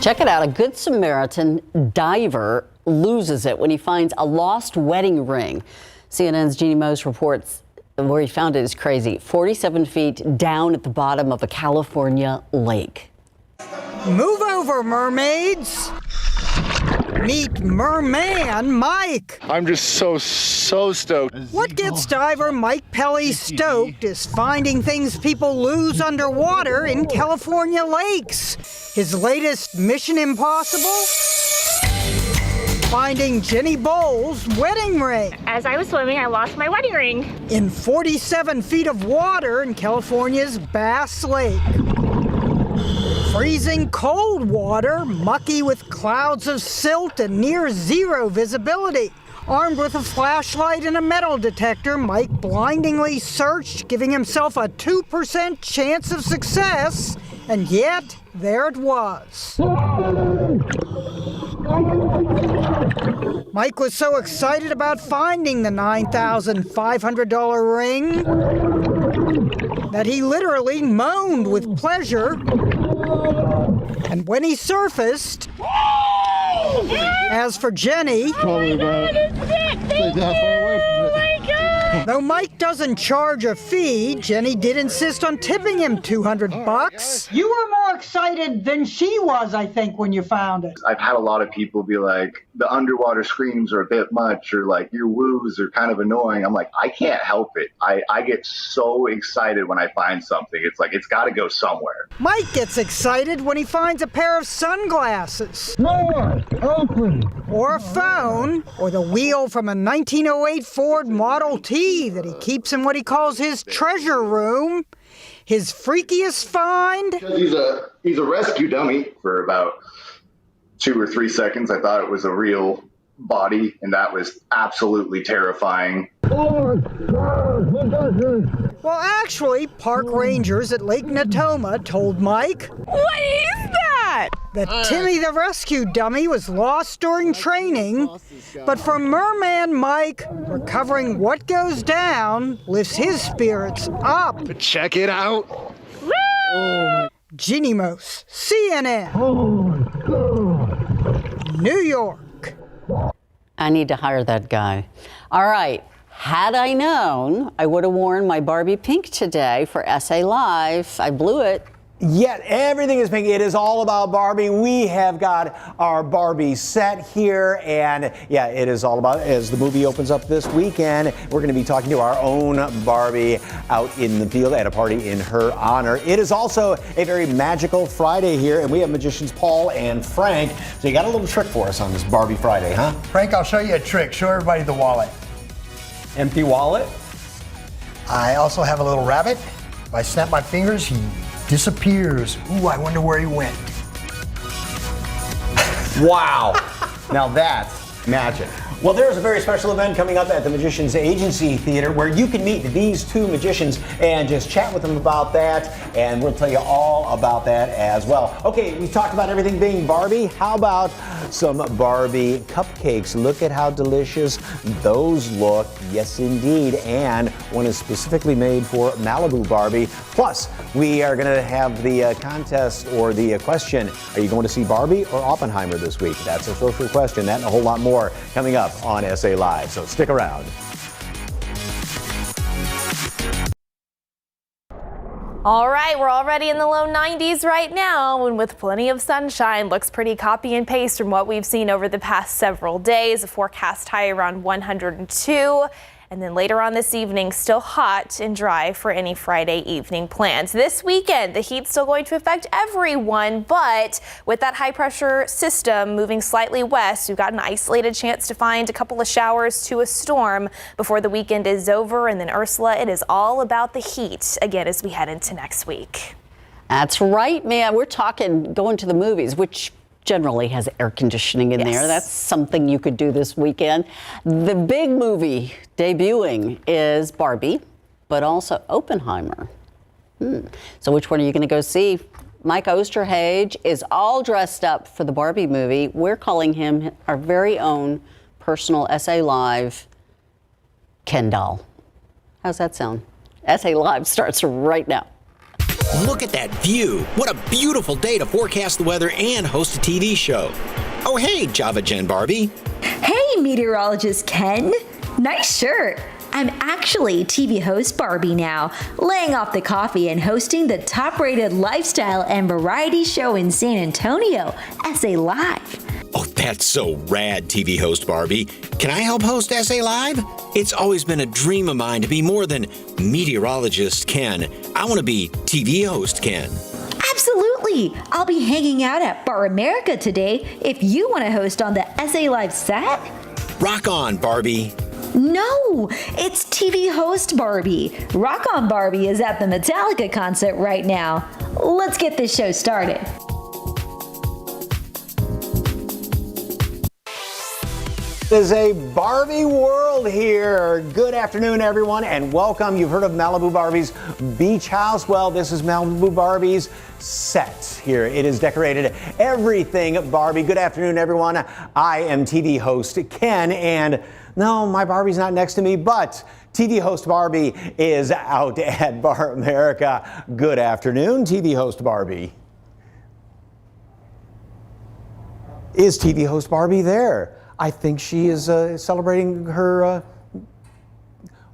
Check it out. A Good Samaritan diver loses it when he finds a lost wedding ring. CNN's Jeannie Mose reports where he found it is crazy. 47 feet down at the bottom of a California lake. Move over, mermaids. Meet merman Mike. I'm just so stoked. What gets diver Mike Pelly stoked is finding things people lose underwater in California lakes. His latest Mission Impossible? Finding Jenny Bowles' wedding ring. As I was swimming, I lost my wedding ring. In 47 feet of water in California's Bass Lake. Freezing cold water, mucky with clouds of silt and near zero visibility. Armed with a flashlight and a metal detector, Mike blindingly searched, giving himself a 2% chance of success, and yet, there it was. Mike was so excited about finding the $9,500 ring that he literally moaned with pleasure. And when he surfaced, as for Jenny, though Mike doesn't charge a fee, Jenny did insist on tipping him $200. You were more excited than she was, I think, when you found it. I've had a lot of people be like, the underwater screams are a bit much, or like your woos are kind of annoying. I'm like, I can't help it. I get so excited when I find something. It's like, it's got to go somewhere. Mike gets excited when he finds a pair of sunglasses. Or a phone, or the wheel from a 1908 Ford Model T that he keeps in what he calls his treasure room. His freakiest find? He's a rescue dummy. For about 2 or 3 seconds, I thought it was a real body, and that was absolutely terrifying. Well, actually, park rangers at Lake Natoma told Mike, What is that? that Timmy the rescue dummy was lost during training, but for Merman Mike, recovering what goes down lifts his spirits up. Check it out. Jeannie Mose, CNN, New York. I need to hire that guy. All right. Had I known, I would have worn my Barbie pink today for SA Live. I blew it. Yet everything is pink. It is all about Barbie. We have got our Barbie set here, and yeah, it is all about, as the movie opens up this weekend, we're going to be talking to our own Barbie out in the field at a party in her honor. It is also a very magical Friday here, and we have magicians Paul and Frank. So you got a little trick for us on this Barbie Friday, huh? Frank, I'll show you a trick. Show everybody the wallet. Empty wallet? I also have a little rabbit. If I snap my fingers, he disappears. Ooh, I wonder where he went. Wow. Now that's magic. Well, there's a very special event coming up at the Magicians Agency Theater where you can meet these two magicians and just chat with them about that, and we'll tell you all about that as well. Okay, we talked about everything being Barbie. How about some Barbie cupcakes? Look at how delicious those look. Yes, indeed. And one is specifically made for Malibu Barbie. Plus, we are going to have the contest or the question, are you going to see Barbie or Oppenheimer this week? That's our social question. That and a whole lot more coming up on SA Live, so stick around. All right, we're already in the low 90s right now, and with plenty of sunshine. Looks pretty copy and paste from what we've seen over the past several days. A forecast high around 102. And then later on this evening, still hot and dry for any Friday evening plans. This weekend, the heat's still going to affect everyone, but with that high pressure system moving slightly west, we've got an isolated chance to find a couple of showers to a storm before the weekend is over. And then Ursula, it is all about the heat again as we head into next week. That's right, man. We're talking going to the movies, which generally has air conditioning in there. That's something you could do this weekend. The big movie debuting is Barbie, but also Oppenheimer. So which one are you going to go see? Mike Osterhage is all dressed up for the Barbie movie. We're calling him our very own personal SA Live Ken doll. How's that sound? SA Live starts right now. Look at that view. What a beautiful day to forecast the weather and host a TV show. Oh, hey, Java Gen Barbie. Hey, meteorologist Ken. Nice shirt. I'm actually TV host Barbie now, laying off the coffee and hosting the top-rated lifestyle and variety show in San Antonio, SA Live. Oh, that's so rad, TV host Barbie. Can I help host SA Live? It's always been a dream of mine to be more than meteorologist Ken. I want to be TV host Ken. Absolutely. I'll be hanging out at Bar America today if you want to host on the SA Live set. Rock on, Barbie. No, it's TV host Barbie. Rock On Barbie is at the Metallica concert right now. Let's get this show started. It is a Barbie world here. Good afternoon, everyone, and welcome. You've heard of Malibu Barbie's Beach House. Well, this is Malibu Barbie's set here. It is decorated everything Barbie. Good afternoon, everyone. I am TV host Ken, and no, my Barbie's not next to me, but TV host Barbie is out at Bar America. Good afternoon, TV host Barbie. Is TV host Barbie there? I think she is celebrating her,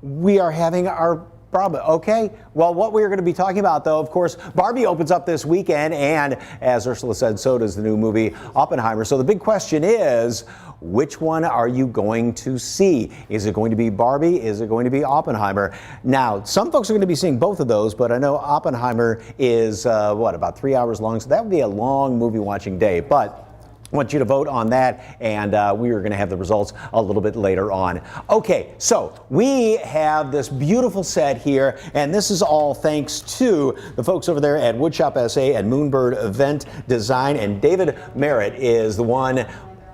we are having our problem. Okay, well, what we're going to be talking about, though, of course, Barbie opens up this weekend, and as Ursula said, so does the new movie Oppenheimer. So the big question is, which one are you going to see? Is it going to be Barbie? Is it going to be Oppenheimer? Now, some folks are going to be seeing both of those, but I know Oppenheimer is, about 3 hours long, so that would be a long movie watching day, but I want you to vote on that, and we are going to have the results a little bit later on. Okay, so we have this beautiful set here, and this is all thanks to the folks over there at Woodshop SA and Moonbird Event Design, and David Merritt is the one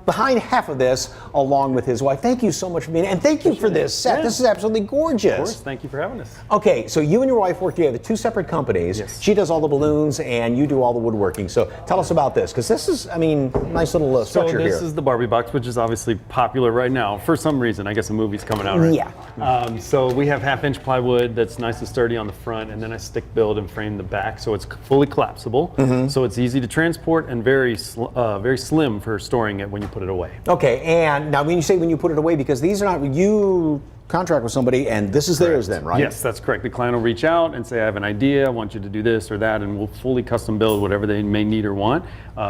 behind half of this, along with his wife. Thank you so much for being here, and thank you for this set. This is absolutely gorgeous. Of course, thank you for having us. Okay, so you and your wife work together, two separate companies. Yes. She does all the balloons, and you do all the woodworking. So tell us about this, because this is, nice little structure here. So this is the Barbie box, which is obviously popular right now for some reason. I guess a movie's coming out, right? Yeah. So we have half-inch plywood that's nice and sturdy on the front, and then I stick build and frame the back, so it's fully collapsible. So it's easy to transport and very slim for storing it when you put it away. Okay, and now when you put it away, because these are not, you contract with somebody and this is theirs then, right? Yes, that's correct. The client will reach out and say, I have an idea, I want you to do this or that, and we'll fully custom build whatever they may need or want.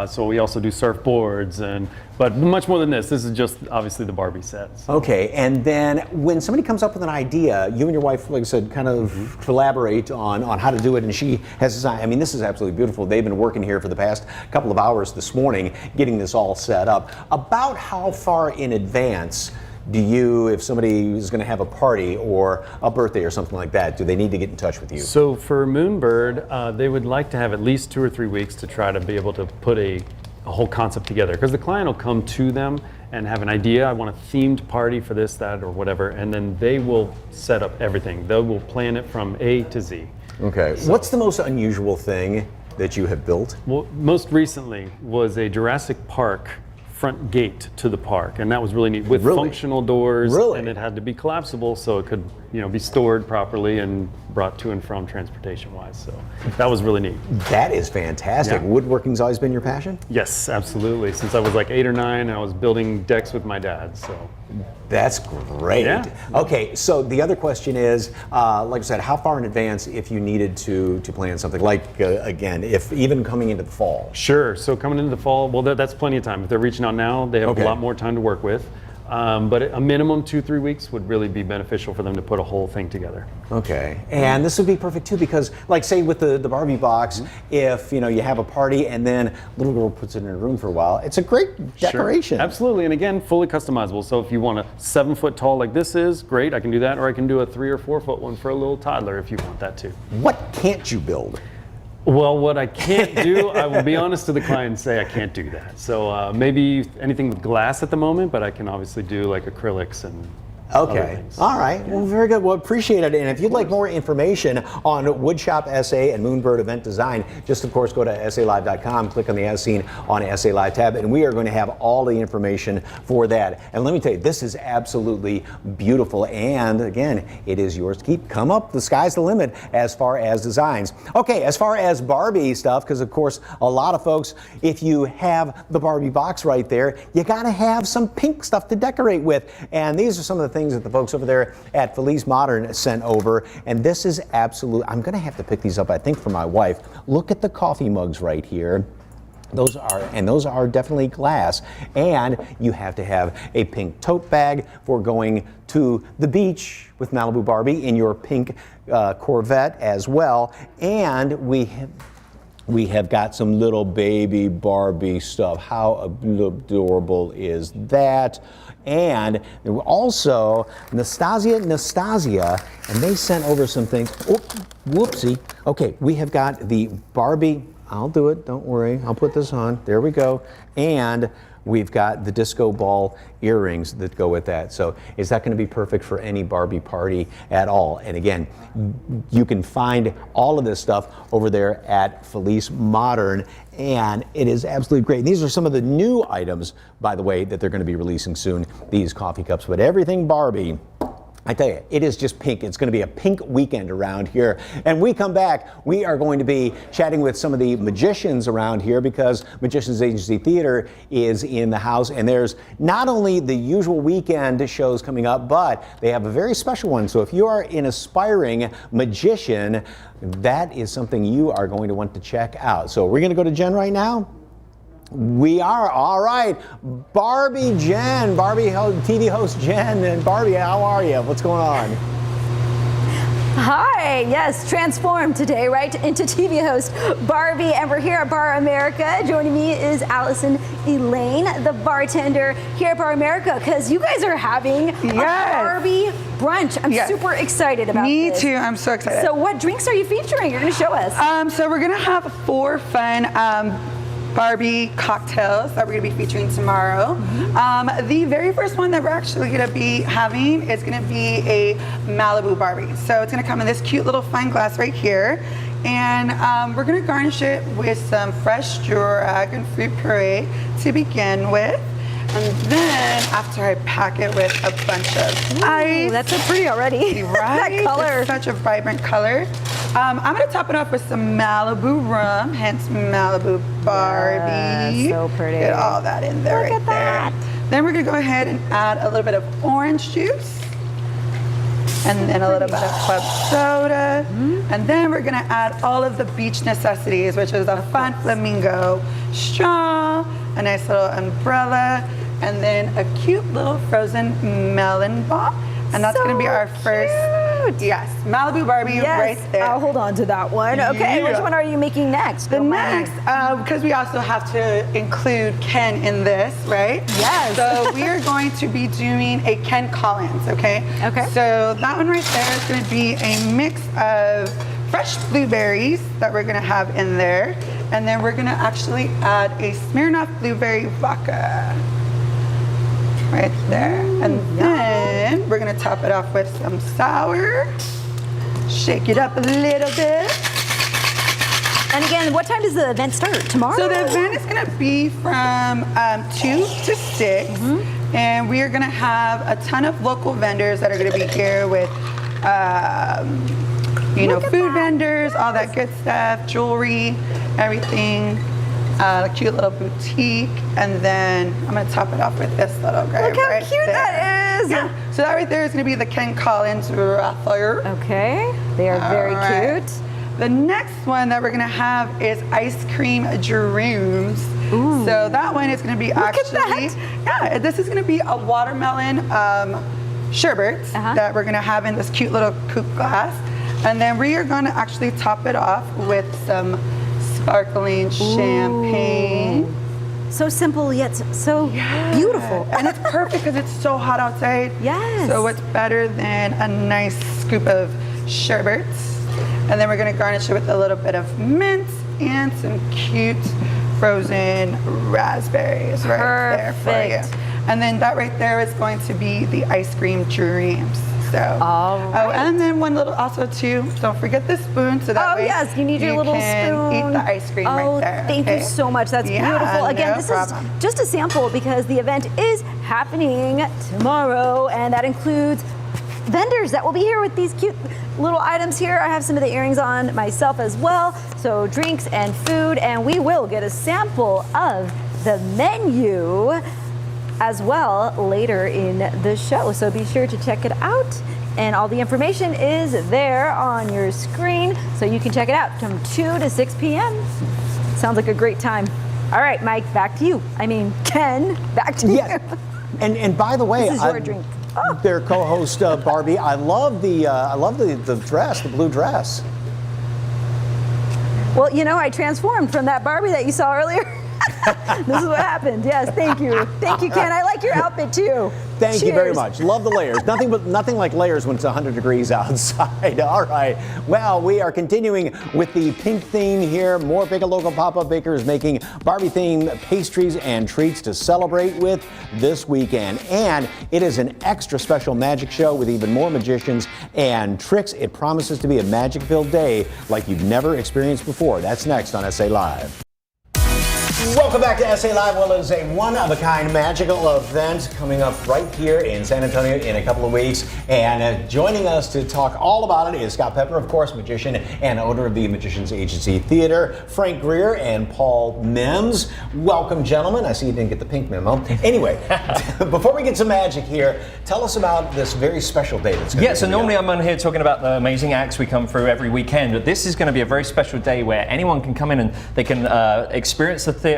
So we also do surfboards, but much more than this. This is just obviously the Barbie set. So. Okay, and then when somebody comes up with an idea, you and your wife, like I said, kind of collaborate on how to do it, and she has designed, this is absolutely beautiful. They've been working here for the past couple of hours this morning, getting this all set up. About how far in advance do you, if somebody is going to have a party or a birthday or something like that, do they need to get in touch with you? So for Moonbird, they would like to have at least 2 or 3 weeks to try to be able to put a whole concept together, because the client will come to them and have an idea. I want a themed party for this, that, or whatever, and then they will set up everything. They will plan it from A to Z. Okay. So, what's the most unusual thing that you have built? Well, most recently was a Jurassic Park front gate to the park, and that was really neat with functional doors, and it had to be collapsible so it could be stored properly and brought to and from transportation wise. So that was really neat. That is fantastic. Yeah. Woodworking's always been your passion? Yes, absolutely. Since I was like 8 or 9, I was building decks with my dad. So that's great. Yeah. Okay, so the other question is, like I said, how far in advance if you needed to plan something, like again, if even coming into the fall? Sure. So coming into the fall, well, that's plenty of time. If they're reaching out now, they have a lot more time to work with. But a minimum 2-3 weeks would really be beneficial for them to put a whole thing together. Okay, and this would be perfect too, because like say with the Barbie box, if you have a party and then little girl puts it in her room for a while, it's a great decoration. Sure. Absolutely, and again, fully customizable. So if you want a 7 foot tall like this is, great, I can do that, or I can do a 3 or 4 foot one for a little toddler if you want that too. What can't you build? Well, what I can't do, I will be honest to the client and say I can't do that. So maybe anything with glass at the moment, but I can obviously do like acrylics and Okay. All right. Well, very good. Well, appreciate it. And if you'd like more information on Woodshop SA and Moonbird Event Design, just of course go to SALive.com, click on the As Seen on SA Live tab, and we are going to have all the information for that. And let me tell you, this is absolutely beautiful. And again, it is yours to keep. Come up. The sky's the limit as far as designs. Okay, as far as Barbie stuff, because of course, a lot of folks, if you have the Barbie box right there, you got to have some pink stuff to decorate with. And these are some of the things that the folks over there at Felice Modern sent over, and this is absolute. I'm gonna have to pick these up, I think, for my wife. Look at the coffee mugs right here. Those are definitely glass, and you have to have a pink tote bag for going to the beach with Malibu Barbie in your pink Corvette as well. And we have got some little baby Barbie stuff. How adorable is that? And there were also Nastasia, and they sent over some things. Oh, whoopsie. Okay, we have got the Barbie. I'll do it, don't worry. I'll put this on. There we go. And we've got the disco ball earrings that go with that. So is that going to be perfect for any Barbie party at all? And again, you can find all of this stuff over there at Felice Modern, and it is absolutely great. And these are some of the new items, by the way, that they're going to be releasing soon, these coffee cups. But everything Barbie, I tell you, it is just pink. It's going to be a pink weekend around here. And we come back, we are going to be chatting with some of the magicians around here, because Magicians Agency Theater is in the house. And there's not only the usual weekend shows coming up, but they have a very special one. So if you are an aspiring magician, that is something you are going to want to check out. So we're going to go to Jen right now. We are. All right. Barbie Jen, TV host Jen. And Barbie, how are you? What's going on? Hi, yes, transformed today right into TV host Barbie, and we're here at Bar America. Joining me is Allison Elaine, the bartender here at Bar America, because you guys are having a Barbie brunch. I'm super excited about this. Me too, I'm so excited. So what drinks are you featuring? You're gonna show us. So we're gonna have 4 fun Barbie cocktails that we're gonna be featuring tomorrow. The very first one that we're actually gonna be having is gonna be a Malibu Barbie. So it's gonna come in this cute little fine glass right here. And we're gonna garnish it with some fresh dragon fruit puree to begin with. And then after I pack it with a bunch of ice. That's so pretty already. Right? That color. It's such a vibrant color. I'm gonna top it off with some Malibu rum, hence Malibu Barbie. Yeah, so pretty. Get all that in there. Look at that. Then we're gonna go ahead and add a little bit of orange juice. And then a little bit of club soda. And then we're gonna add all of the beach necessities, which is a fun flamingo straw, a nice little umbrella, and then a cute little frozen melon ball. And that's gonna be our first, Malibu Barbie right there. I'll hold on to that one. Okay, which one are you making next? The next, because we also have to include Ken in this, right? Yes. So we are going to be doing a Ken Collins, okay? Okay. So that one right there is going to be a mix of fresh blueberries that we're going to have in there. And then we're going to actually add a Smirnoff blueberry vodka. Right there. And then we're gonna top it off with some sour. Shake it up a little bit. And again, what time does the event start? Tomorrow? So the event is gonna be from 2 to 6. And we are gonna have a ton of local vendors that are gonna be here with food vendors, all that good stuff, jewelry, everything. A cute little boutique, and then I'm gonna top it off with this little guy. Look how right cute there. that is! Yeah. So that right there is gonna be the Ken Collins Raffler. Okay, they are very cute. The next one that we're gonna have is ice cream dreams. So that one is gonna be this is gonna be a watermelon sherbet that we're gonna have in this cute little coupe glass, and then we are gonna actually top it off with some sparkling champagne. So simple yet so beautiful. And it's perfect because it's so hot outside. Yes. So what's better than a nice scoop of sherbet? And then we're gonna garnish it with a little bit of mint and some cute frozen raspberries right there for you. And then that right there is going to be the ice cream dreams. So, oh, and then one little also too, don't forget the spoon. So that way yes, you need your little can spoon. Eat the ice cream right there. Thank you so much. That's beautiful. Again, no this problem. is just a sample because the event is happening tomorrow, and that includes vendors that will be here with these cute little items here. I have some of the earrings on myself as well. So drinks and food, and we will get a sample of the menu as well later in the show. So be sure to check it out. And all the information is there on your screen, so you can check it out from 2 to 6 p.m. Sounds like a great time. All right, Mike, back to you. I mean, Ken, back to you. And by the way, this is your drink. Their co-host Barbie, I love the dress, the blue dress. Well, you know, I transformed from that Barbie that you saw earlier. This is what happened. Yes, thank you. Thank you, Ken. I like your outfit too. Thank you very much. Love the layers. Nothing like layers when it's 100 degrees outside. All right. Well, we are continuing with the pink theme here. More Bake a Local pop-up bakers making Barbie-themed pastries and treats to celebrate with this weekend. And it is an extra special magic show with even more magicians and tricks. It promises to be a magic-filled day like you've never experienced before. That's next on SA Live. Welcome back to SA Live. Well, it is a one-of-a-kind magical event coming up right here in San Antonio in a couple of weeks. And joining us to talk all about it is Scott Pepper, of course, magician and owner of the Magicians Agency Theater, Frank Greer and Paul Mims. Welcome, gentlemen. I see you didn't get the pink memo. Anyway, before we get to magic here, tell us about this very special day that's going to be so normally I'm on here talking about the amazing acts we come through every weekend, but this is going to be a very special day where anyone can come in and they can experience the theater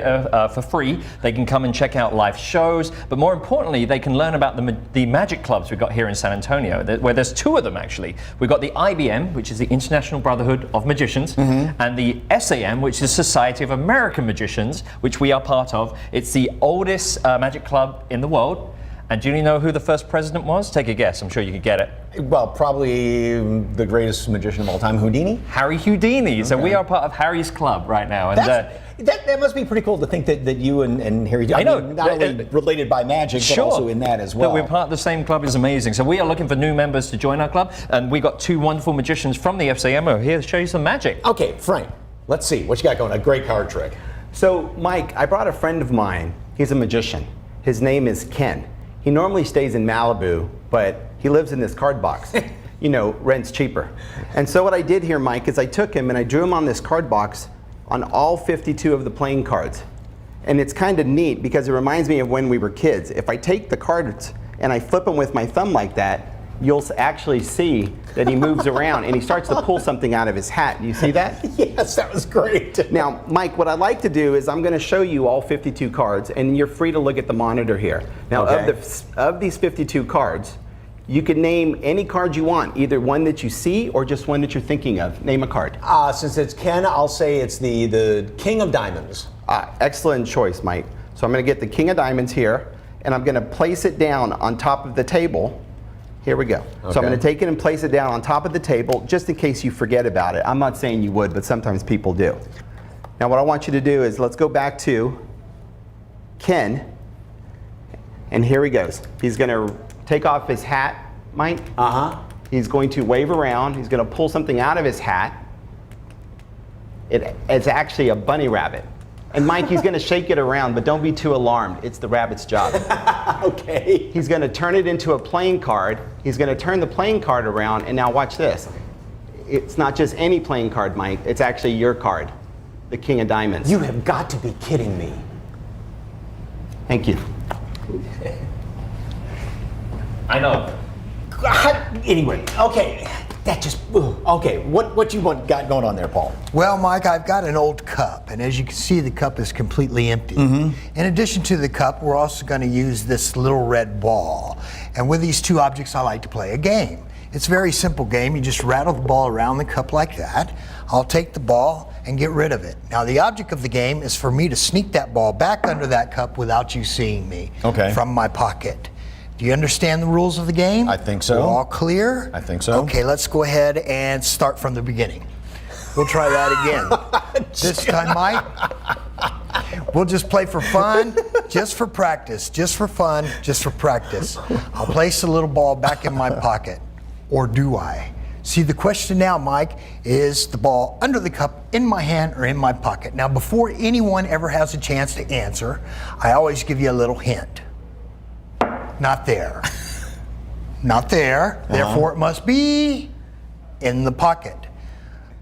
for free. They can come and check out live shows, but more importantly, they can learn about the magic clubs we've got here in San Antonio, where there's two of them actually. We've got the IBM, which is the International Brotherhood of Magicians, and the SAM, which is Society of American Magicians, which we are part of. It's the oldest magic club in the world. And do you know who the first president was? Take a guess. I'm sure you could get it. Well, probably the greatest magician of all time, Houdini? Harry Houdini. Okay. So we are part of Harry's club right now. And that must be pretty cool to think that you and Harry, I know, not only related by magic, but also in that as well. That we're part of the same club is amazing. So we are looking for new members to join our club, and we got two wonderful magicians from the FSAM who are here to show you some magic. Okay, Frank, let's see. What you got going? A great card trick. So, Mike, I brought a friend of mine. He's a magician. His name is Ken. He normally stays in Malibu, but he lives in this card box. You know, rent's cheaper. And so what I did here, Mike, is I took him and I drew him on this card box on all 52 of the playing cards. And it's kind of neat because it reminds me of when we were kids. If I take the cards and I flip them with my thumb like that, you'll actually see that he moves around and he starts to pull something out of his hat. Do you see that? Yes, that was great. Now, Mike, what I'd like to do is I'm going to show you all 52 cards, and you're free to look at the monitor here. Now, of these 52 cards, you can name any card you want, either one that you see or just one that you're thinking of. Name a card. Since it's Ken, I'll say it's the King of Diamonds. Excellent choice, Mike. So I'm going to get the King of Diamonds here, and I'm going to place it down on top of the table. Here we go. Okay. So I'm going to take it and place it down on top of the table just in case you forget about it. I'm not saying you would, but sometimes people do. Now what I want you to do is let's go back to Ken. And here he goes. He's going to take off his hat, Mike. He's going to wave around. He's going to pull something out of his hat. It's actually a bunny rabbit. And Mike, he's going to shake it around, but don't be too alarmed. It's the rabbit's job. Okay. He's going to turn it into a playing card. He's going to turn the playing card around, and now watch this. It's not just any playing card, Mike. It's actually your card, the King of Diamonds. You have got to be kidding me. Thank you. I know. Anyway, okay. That just, okay, what you got going on there, Paul? Well, Mike, I've got an old cup, and as you can see, the cup is completely empty. In addition to the cup, we're also going to use this little red ball. And with these two objects, I like to play a game. It's a very simple game. You just rattle the ball around the cup like that. I'll take the ball and get rid of it. Now, the object of the game is for me to sneak that ball back under that cup without you seeing me from my pocket. Do you understand the rules of the game? I think so. We're all clear? I think so. Okay, let's go ahead and start from the beginning. We'll try that again. This time, Mike, we'll just play for fun. just for practice, just for fun, just for practice, I'll place the little ball back in my pocket. Or do I? See, the question now, Mike, is the ball under the cup, in my hand, or in my pocket? Now, before anyone ever has a chance to answer, I always give you a little hint. Not there. Not there. Therefore, it must be in the pocket.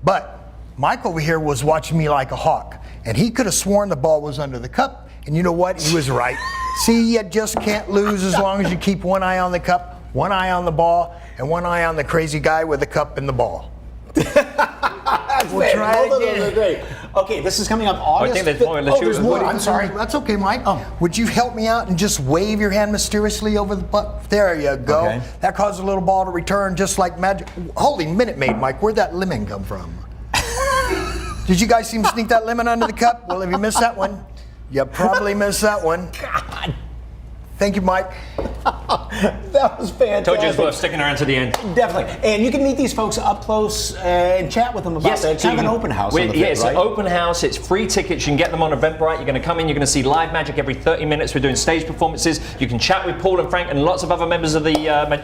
But Mike over here was watching me like a hawk, and he could have sworn the ball was under the cup. And you know what? He was right. See, you just can't lose as long as you keep one eye on the cup, one eye on the ball, and one eye on the crazy guy with the cup and the ball. We'll try Both of again. those are great. Okay, this is coming up August. I think there's more in the there's shoes. more. I'm sorry. That's okay, Mike. Would you help me out and just wave your hand mysteriously over the butt? There you go. Okay. That caused a little ball to return just like magic. Holy Minute Maid, Mike, where'd that lemon come from? Did you guys see him sneak that lemon under the cup? Well, if you missed that one, you probably missed that one. God. Thank you, Mike. That was fantastic. Told you it's worth sticking around to the end. Definitely. And you can meet these folks up close and chat with them about that. It's kind of an open house on the Yeah, Fit, it's right? an open house. It's free tickets. You can get them on Eventbrite. You're going to come in. You're going to see live magic every 30 minutes. We're doing stage performances. You can chat with Paul and Frank and lots of other members of the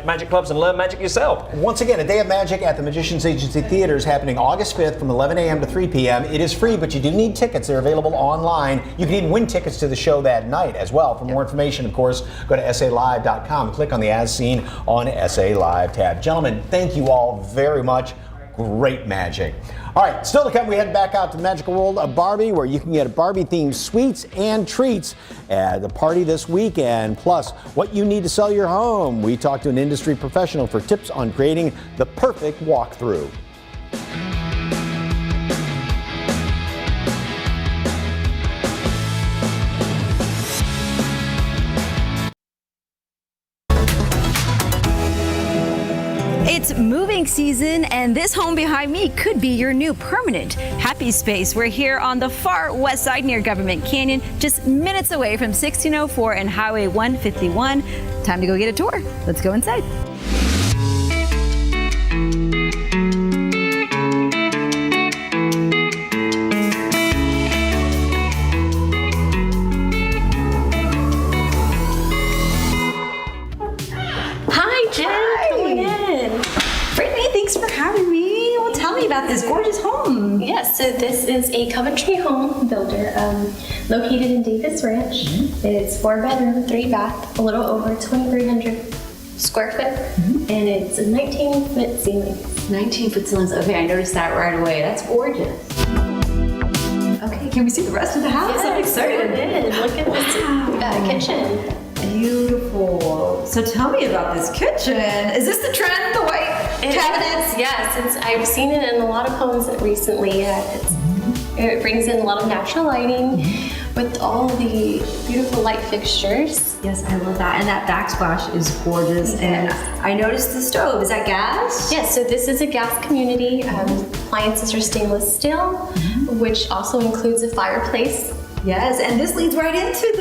magic clubs and learn magic yourself. Once again, a day of magic at the Magicians Agency Theater is happening August 5th from 11 a.m. to 3 p.m. It is free, but you do need tickets. They're available online. You can even win tickets to the show that night as well. For more information, of course, go to SALive.com. Click on the As Seen on SA Live tab. Gentlemen, thank you all very much. Great magic. All right, still to come, we head back out to the magical world of Barbie, where you can get Barbie-themed sweets and treats at the party this weekend. Plus, what you need to sell your home. We talk to an industry professional for tips on creating the perfect walkthrough. It's moving season, and this home behind me could be your new permanent happy space. We're here on the far west side near Government Canyon, just minutes away from 1604 and Highway 151. Time to go get a tour. Let's go inside. Hi, Jen. Come on in. Brittany, thanks for having me. Well, tell me about this gorgeous home. Yes, so this is a Coventry home builder located in Davis Ranch. It's 4 bedroom, 3 bath, a little over 2,300 square foot, and it's a 19-foot ceiling. 19-foot ceilings. Okay, I noticed that right away. That's gorgeous. Okay, can we see the rest of the house? Yes, I'm excited. Look at this kitchen. Beautiful. So tell me about this kitchen. Is this the trend, the white cabinets? Yes, I've seen it in a lot of homes recently. It brings in a lot of natural lighting with all the beautiful light fixtures. Yes, I love that. And that backsplash is gorgeous. Yes. And I noticed the stove. Is that gas? Yes, so this is a gas community. Appliances are stainless steel, which also includes a fireplace. Yes, and this leads right into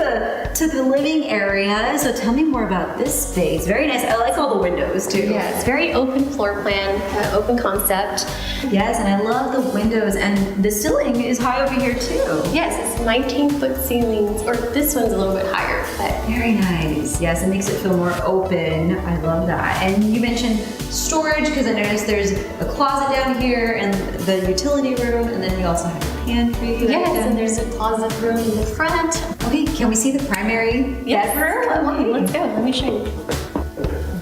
the living area. So tell me more about this space. Very nice. I like all the windows too. Yeah, it's very open floor plan, open concept. Yes, and I love the windows, and the ceiling is high over here too. Yes, it's 19-foot ceilings, or this one's a little bit higher. But very nice. Yes, it makes it feel more open. I love that. And you mentioned storage, because I noticed there's a closet down here and the utility room, and then you also have a pantry. Yes, and there's a closet room in the front. Okay, can we see the primary bedroom? Okay, let's go. Let me show you.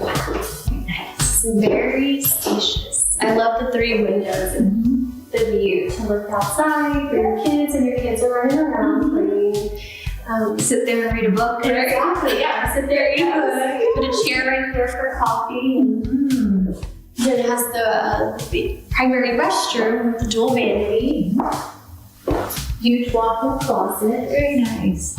Wow, nice. Very spacious. I love the 3 windows and the view to look outside for your kids, and your kids are running around playing. Sit there and read a book. Exactly, yeah. Sit there, eat a book. Put a chair right there for coffee. And then it has the primary restroom with the dual vanity. Huge walk-in closet. Very nice.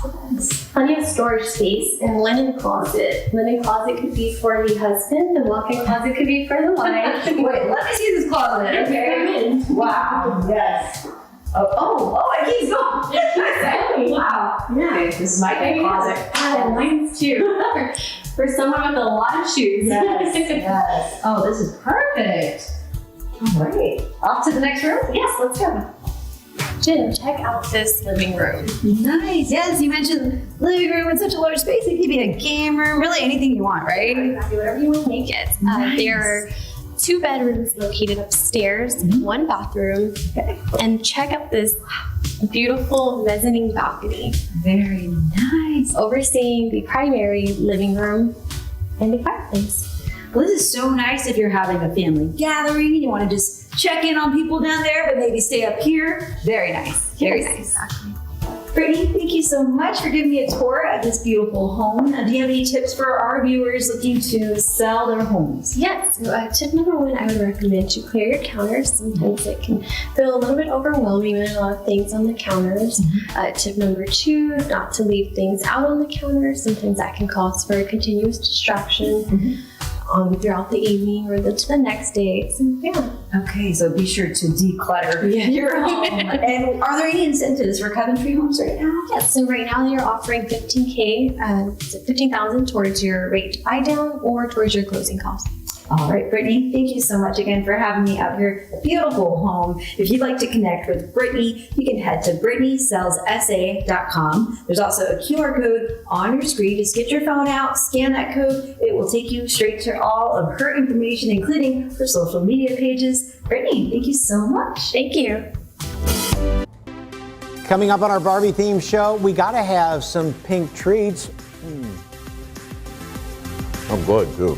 Plenty of storage space, and linen closet. Linen closet could be for the husband. The walk-in closet could be for the wife. Wait, let me see this closet. Okay. Wow. Yes. Oh, it keeps going. Wow. Yeah. Okay, this is my kind of closet. Mine's too. For someone with a lot of shoes. Yes, yes. Oh, this is perfect. All right. Off to the next room? Yes, let's go. Jen, check out this living room. Nice. Yes, you mentioned living room in such a large space. It could be a game room, really anything you want, right? Exactly, whatever you want to make it. Nice. There are 2 bedrooms located upstairs, 1 bathroom, and check out this beautiful mezzanine balcony. Very nice. Overseeing the primary living room and the fireplace. Well, this is so nice if you're having a family gathering and you want to just check in on people down there, but maybe stay up here. Very nice. Very nice. Exactly. Brittany, thank you so much for giving me a tour of this beautiful home. Do you have any tips for our viewers looking to sell their homes? Yes. So, tip number 1, I would recommend to clear your counters. Sometimes it can feel a little bit overwhelming with a lot of things on the counters. Tip number 2, not to leave things out on the counters. Sometimes that can cause for a continuous distraction. Throughout the evening or to the next day. So, yeah. Okay, so be sure to declutter your home. And are there any incentives for Coventry Homes right now? Yes, so right now they're offering $15,000, so $15,000 towards your rate to buy down or towards your closing costs. All right, Brittany, thank you so much again for having me out here. Beautiful home. If you'd like to connect with Brittany, you can head to BrittanySellsSA.com. There's also a QR code on your screen. Just get your phone out, scan that code. It will take you straight to all of her information, including her social media pages. Brittany, thank you so much. Thank you. Coming up on our Barbie themed show, we got to have some pink treats. Oh, good, too.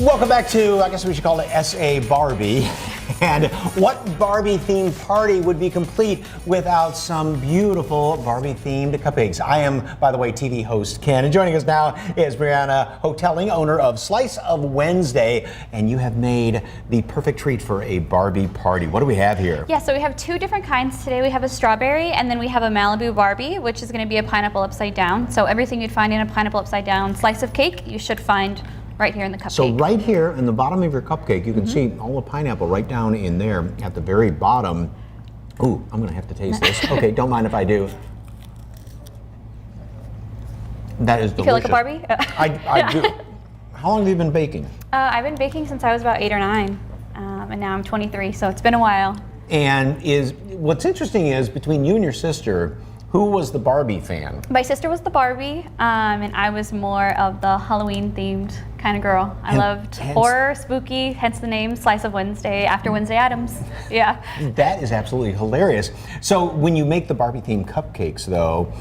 Welcome back to, I guess we should call it SA Barbie. And what Barbie themed party would be complete without some beautiful Barbie themed cupcakes? I am, by the way, TV host Ken, and joining us now is Brianna Hotelling, owner of Slice of Wednesday, and you have made the perfect treat for a Barbie party. What do we have here? Yeah, so we have 2 different kinds today. We have a strawberry, and then we have a Malibu Barbie, which is going to be a pineapple upside down. So everything you'd find in a pineapple upside down slice of cake, you should find right here in the cupcake. So right here in the bottom of your cupcake, you can see all the pineapple right down in there at the very bottom. Ooh, I'm gonna have to taste this. Okay, don't mind if I do. That is delicious. You feel like a Barbie? I do. How long have you been baking? I've been baking since I was about 8 or 9, and now I'm 23, so it's been a while. And what's interesting is between you and your sister, who was the Barbie fan? My sister was the Barbie, and I was more of the Halloween themed kind of girl. I loved horror, spooky, hence the name Slice of Wednesday, after Wednesday Addams. Yeah. That is absolutely hilarious. So when you make the Barbie themed cupcakes though,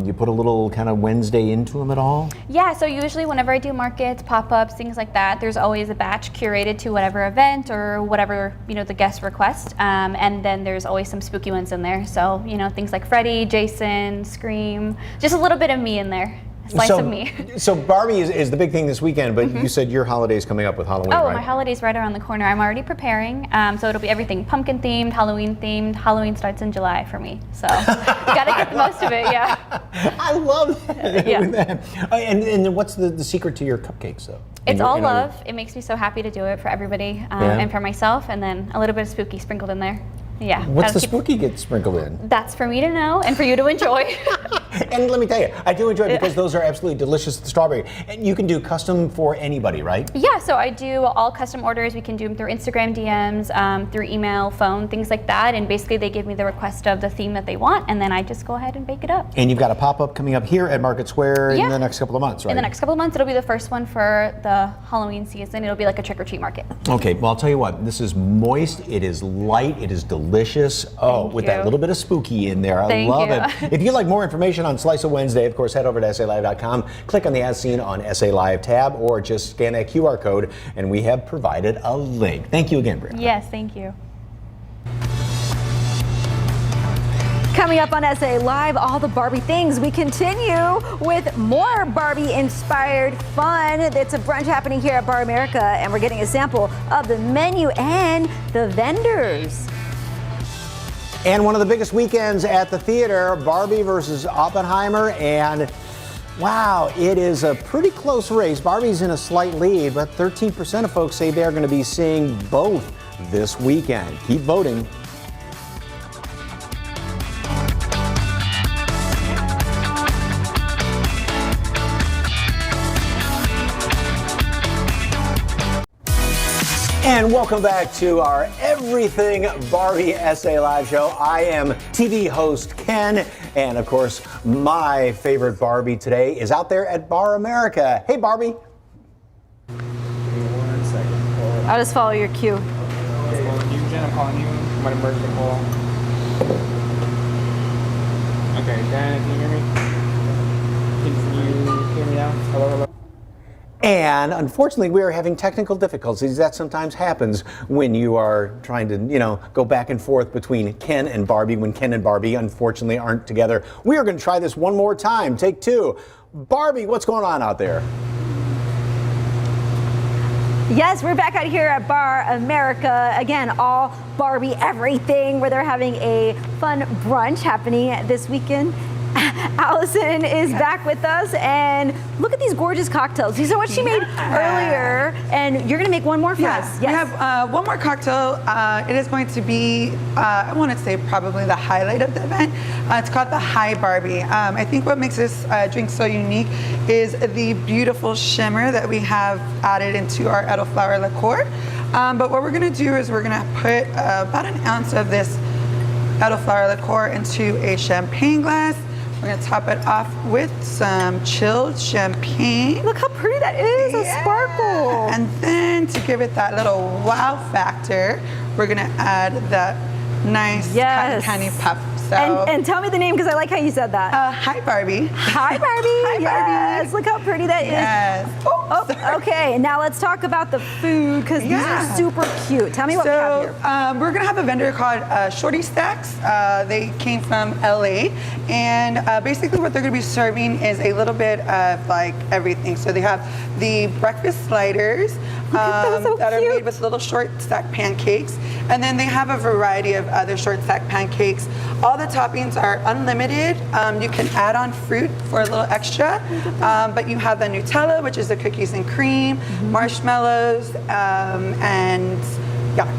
you put a little kind of Wednesday into them at all? Yeah, so usually whenever I do markets, pop-ups, things like that, there's always a batch curated to whatever event or whatever, the guest request. And then there's always some spooky ones in there. So, things like Freddy, Jason, Scream, just a little bit of me in there. Slice of me. So Barbie is the big thing this weekend, but you said your holiday's coming up with Halloween, right? My holiday's right around the corner. I'm already preparing. So it'll be everything pumpkin themed, Halloween themed. Halloween starts in July for me. So gotta get the most of it, yeah. I love that. Yeah. And then what's the secret to your cupcakes though? It's all love. It makes me so happy to do it for everybody and for myself, and then a little bit of spooky sprinkled in there. Yeah. What's the spooky get sprinkled in? That's for me to know and for you to enjoy. And let me tell you, I do enjoy it because those are absolutely delicious, the strawberry. And you can do custom for anybody, right? Yeah, so I do all custom orders. We can do them through Instagram DMs, through email, phone, things like that. And basically they give me the request of the theme that they want, and then I just go ahead and bake it up. And you've got a pop-up coming up here at Market Square in the next couple of months, right? In the next couple of months, it'll be the first one for the Halloween season. It'll be like a trick-or-treat market. Okay, well, I'll tell you what, this is moist, it is light, it is delicious. Oh, with that little bit of spooky in there. I love it. If you'd like more information on Slice of Wednesday, of course, head over to SALive.com, click on the As Seen on SA Live tab, or just scan that QR code, and we have provided a link. Thank you again, Brianna. Yes, thank you. Coming up on SA Live, all the Barbie things. We continue with more Barbie-inspired fun. It's a brunch happening here at Bar America, and we're getting a sample of the menu and the vendors. And one of the biggest weekends at the theater, Barbie versus Oppenheimer, and wow, it is a pretty close race. Barbie's in a slight lead, but 13% of folks say they're going to be seeing both this weekend. Keep voting. And welcome back to our Everything Barbie SA Live show. I am TV host Ken, and of course, my favorite Barbie today is out there at Bar America. Hey, Barbie. Give me 1 second. I'll just follow your cue. I'm calling you, Jen. I'm calling you. I'm gonna merge the call. Okay, Dan, can you hear me? Can you hear me now? Hello, hello. And unfortunately, we are having technical difficulties. That sometimes happens when you are trying to, go back and forth between Ken and Barbie when Ken and Barbie unfortunately aren't together. We are going to try this one more time. Take two. Barbie, what's going on out there? Yes, we're back out here at Bar America. Again, all Barbie everything, where they're having a fun brunch happening this weekend. Allison is back with us, and look at these gorgeous cocktails. These are what she made earlier, and you're going to make one more for us. Yes, we have one more cocktail. It is going to be, I want to say probably the highlight of the event. It's called the Hi Barbie. I think what makes this drink so unique is the beautiful shimmer that we have added into our elderflower liqueur. But what we're going to do is we're going to put about an ounce of this elderflower liqueur into a champagne glass. We're going to top it off with some chilled champagne. Look how pretty that is, a sparkle. And then to give it that little wow factor, we're going to add that nice cotton candy puff. So, and tell me the name, because I like how you said that. Hi, Barbie. Hi, Barbie. Hi, yes. Barbie. Look how pretty that is. Oh, okay. Now let's talk about the food, because these are super cute. Tell me what we have here. We're going to have a vendor called Shorty Stacks. They came from LA. And basically what they're going to be serving is a little bit of like everything. So they have the breakfast sliders that are made with little short stack pancakes. And then they have a variety of other short stack pancakes. All the toppings are unlimited. You can add on fruit for a little extra, but you have the Nutella, which is the cookies and cream, marshmallows, and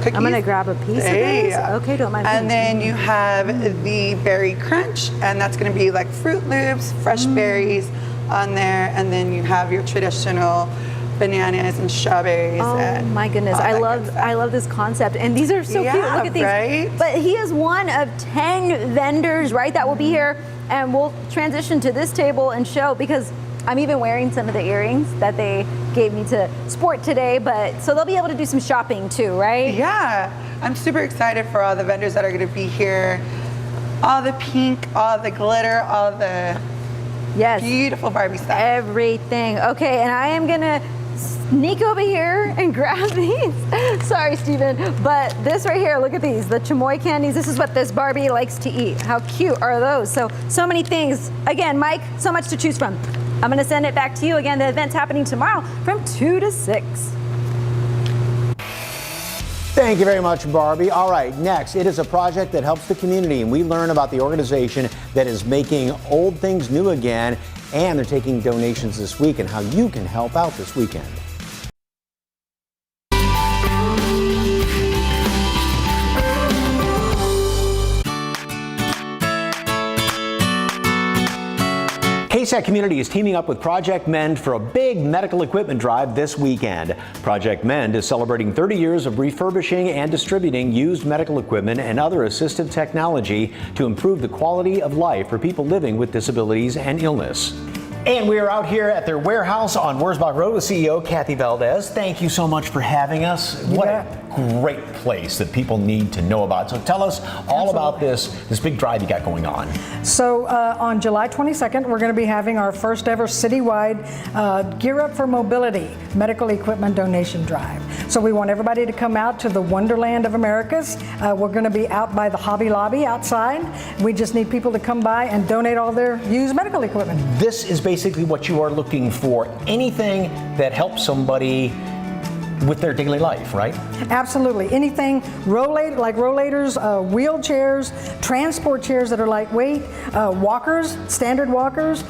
cookies. I'm gonna grab a piece of this. Okay, don't mind. And then you have the berry crunch, and that's gonna be like Fruit Loops, fresh berries on there, and then you have your traditional bananas and strawberries. Oh my goodness, I love this concept, and these are so cute. Look at these. Right? But he is one of 10 vendors, right, that will be here, and we'll transition to this table and show, because I'm even wearing some of the earrings that they gave me to sport today, but so they'll be able to do some shopping too, right? Yeah, I'm super excited for all the vendors that are going to be here. All the pink, all the glitter, all the beautiful Barbie stuff. Everything. Okay, and I am gonna sneak over here and grab these. Sorry, Steven, but this right here, look at these, the chamoy candies. This is what this Barbie likes to eat. How cute are those? So many things. Again, Mike, so much to choose from. I'm gonna send it back to you. Again, the event's happening tomorrow from 2 to 6. Thank you very much, Barbie. All right, next, it is a project that helps the community, and we learn about the organization that is making old things new again, and they're taking donations this week and how you can help out this weekend. KSAT Community is teaming up with Project Mend for a big medical equipment drive this weekend. Project Mend is celebrating 30 years of refurbishing and distributing used medical equipment and other assistive technology to improve the quality of life for people living with disabilities and illness. And we are out here at their warehouse on Wurzbach Road with CEO Kathy Valdez. Thank you so much for having us. What a great place that people need to know about. So tell us all about this big drive you got going on. So on July 22nd, we're going to be having our first ever citywide Gear Up for Mobility medical equipment donation drive. So we want everybody to come out to the Wonderland of Americas. We're going to be out by the Hobby Lobby outside. We just need people to come by and donate all their used medical equipment. This is basically what you are looking for. Anything that helps somebody with their daily life, right? Absolutely. Anything like rollators, wheelchairs, transport chairs that are lightweight, walkers, standard walkers.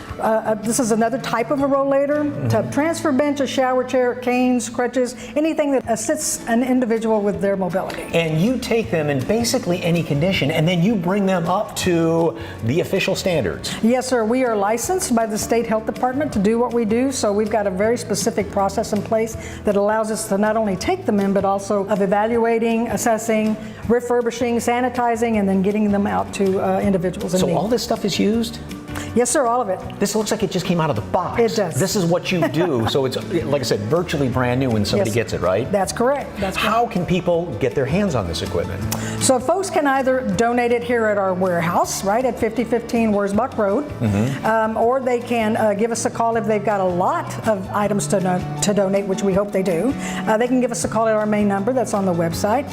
This is another type of a rollator. A transfer bench, a shower chair, canes, crutches, anything that assists an individual with their mobility. And you take them in basically any condition, and then you bring them up to the official standards. Yes, sir. We are licensed by the State Health Department to do what we do, so we've got a very specific process in place that allows us to not only take them in, but also of evaluating, assessing, refurbishing, sanitizing, and then getting them out to individuals in So need. all this stuff is used? Yes, sir, all of it. This looks like it just came out of the box. It does. This is what you do. So it's, like I said, virtually brand new when somebody Yes. gets it, right? That's correct. How can people get their hands on this equipment? So folks can either donate it here at our warehouse, right, at 5015 Wurzbach Road, or they can give us a call if they've got a lot of items to donate, which we hope they do. They can give us a call at our main number that's on the website.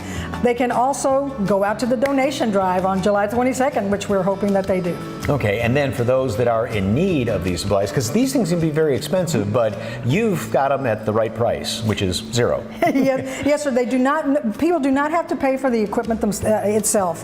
They can also go out to the donation drive on July 22nd, which we're hoping that they do. Okay, and then for those that are in need of these supplies, because these things can be very expensive, but you've got them at the right price, which is zero. Yes, sir. They do not. People do not have to pay for the equipment itself.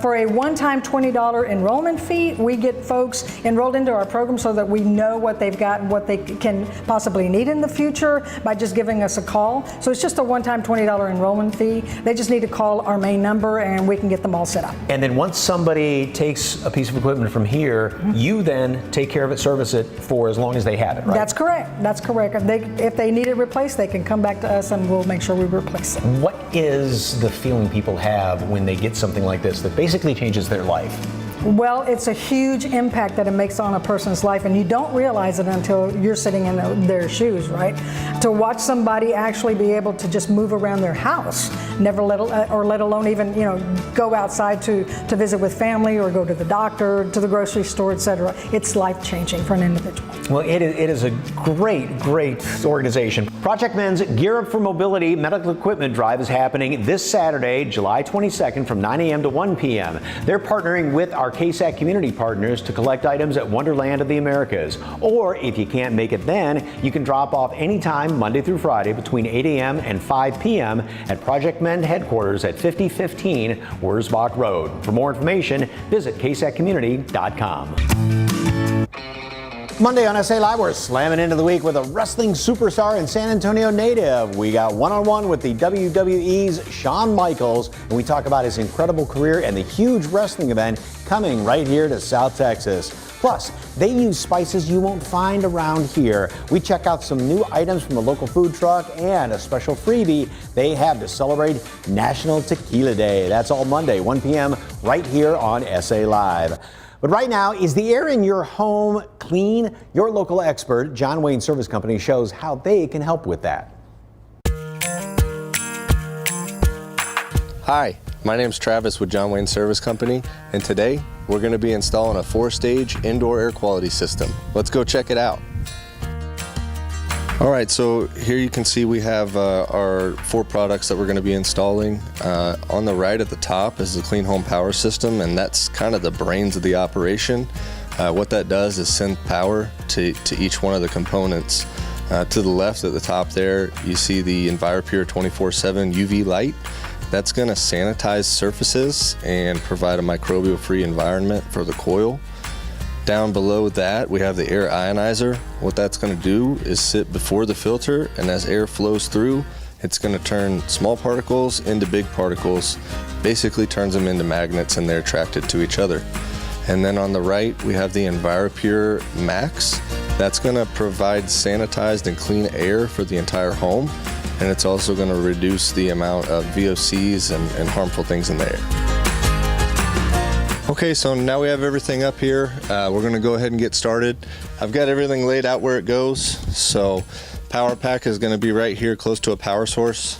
For a one-time $20 enrollment fee, we get folks enrolled into our program so that we know what they've got and what they can possibly need in the future by just giving us a call. So it's just a one-time $20 enrollment fee. They just need to call our main number, and we can get them all set up. And then once somebody takes a piece of equipment from here, you then take care of it, service it for as long as they have it, right? That's correct. That's correct. If they need it replaced, they can come back to us, and we'll make sure we replace it. What is the feeling people have when they get something like this that basically changes their life? Well, it's a huge impact that it makes on a person's life, and you don't realize it until you're sitting in their shoes, right? To watch somebody actually be able to just move around their house, let alone even go outside to visit with family or go to the doctor, to the grocery store, etc. It's life-changing for an individual. Well, it is a great organization. Project Men's Gear Up for Mobility Medical Equipment Drive is happening this Saturday, July 22nd from 9 a.m. to 1 p.m. They're partnering with our KSAC community partners to collect items at Wonderland of the Americas. Or if you can't make it then, you can drop off anytime Monday through Friday between 8 a.m. and 5 p.m. at Project Men headquarters at 5015 Wurzbach Road. For more information, visit ksaccommunity.com. Monday on SA Live, we're slamming into the week with a wrestling superstar and San Antonio native. We got one-on-one with the WWE's Shawn Michaels, and we talk about his incredible career and the huge wrestling event coming right here to South Texas. Plus, they use spices you won't find around here. We check out some new items from a local food truck and a special freebie they have to celebrate National Tequila Day. That's all Monday, 1 p.m. right here on SA Live. But right now, is the air in your home clean? Your local expert, John Wayne Service Company, shows how they can help with that. Hi, my name is Travis with John Wayne Service Company, and today we're going to be installing a 4-stage indoor air quality system. Let's go check it out. All right, so here you can see we have our 4 products that we're going to be installing. On the right at the top is the Clean Home Power System, and that's kind of the brains of the operation. What that does is send power to each one of the components. To the left at the top there, you see the EnviroPure 24/7 UV light. That's going to sanitize surfaces and provide a microbial-free environment for the coil. Down below that, we have the air ionizer. What that's going to do is sit before the filter, and as air flows through, it's going to turn small particles into big particles, basically turns them into magnets, and they're attracted to each other. And then on the right, we have the EnviroPure Max. That's going to provide sanitized and clean air for the entire home, and it's also going to reduce the amount of VOCs and harmful things in the air. Okay, so now we have everything up here. We're going to go ahead and get started. I've got everything laid out where it goes. So power pack is going to be right here close to a power source.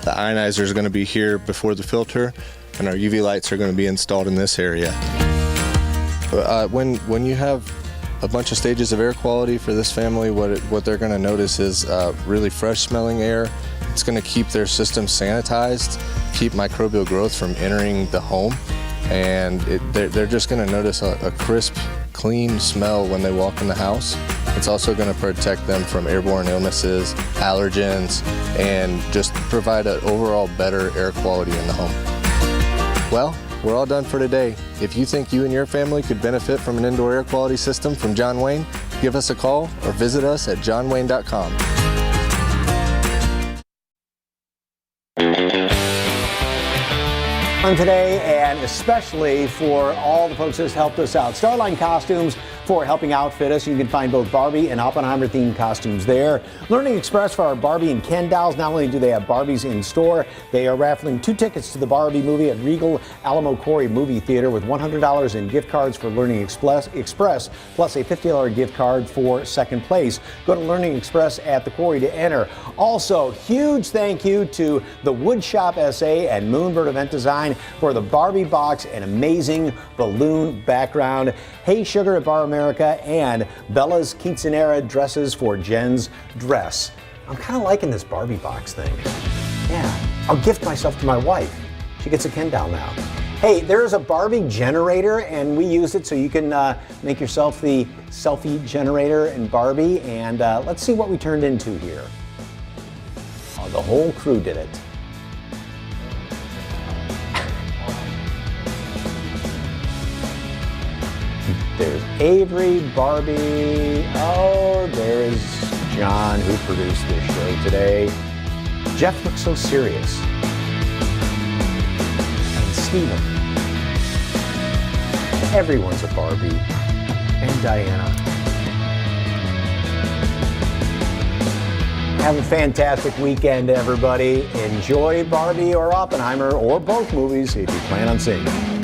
The ionizer is going to be here before the filter, and our UV lights are going to be installed in this area. When you have a bunch of stages of air quality for this family, what they're going to notice is really fresh smelling air. It's going to keep their system sanitized, keep microbial growth from entering the home. And they're just going to notice a crisp, clean smell when they walk in the house. It's also going to protect them from airborne illnesses, allergens, and just provide an overall better air quality in the home. Well, we're all done for today. If you think you and your family could benefit from an indoor air quality system from John Wayne, give us a call or visit us at johnwayne.com. Today, and especially for all the folks that helped us out. Starline Costumes for helping outfit us. You can find both Barbie and Oppenheimer themed costumes there. Learning Express for our Barbie and Ken dolls. Not only do they have Barbies in store, they are raffling 2 tickets to the Barbie movie at Regal Alamo Quarry Movie Theater with $100 in gift cards for Learning Express plus a $50 gift card for second place. Go to Learning Express at the Quarry to enter. Also, huge thank you to the Woodshop SA and Moonbird Event Design for the Barbie box and amazing balloon background. Hey Sugar at Bar America and Bella's Quinceanera dresses for Jen's dress. I'm kind of liking this Barbie box thing. Yeah, I'll gift myself to my wife. She gets a Ken doll now. Hey, there's a Barbie generator, and we use it so you can make yourself the selfie generator in Barbie. And let's see what we turned into here. Oh, the whole crew did it. There's Avery, Barbie. Oh, there's John, who produced this show today. Jeff looks so serious. And Steven. Everyone's a Barbie. And Diana. Have a fantastic weekend, everybody. Enjoy Barbie or Oppenheimer or both movies if you plan on seeing them.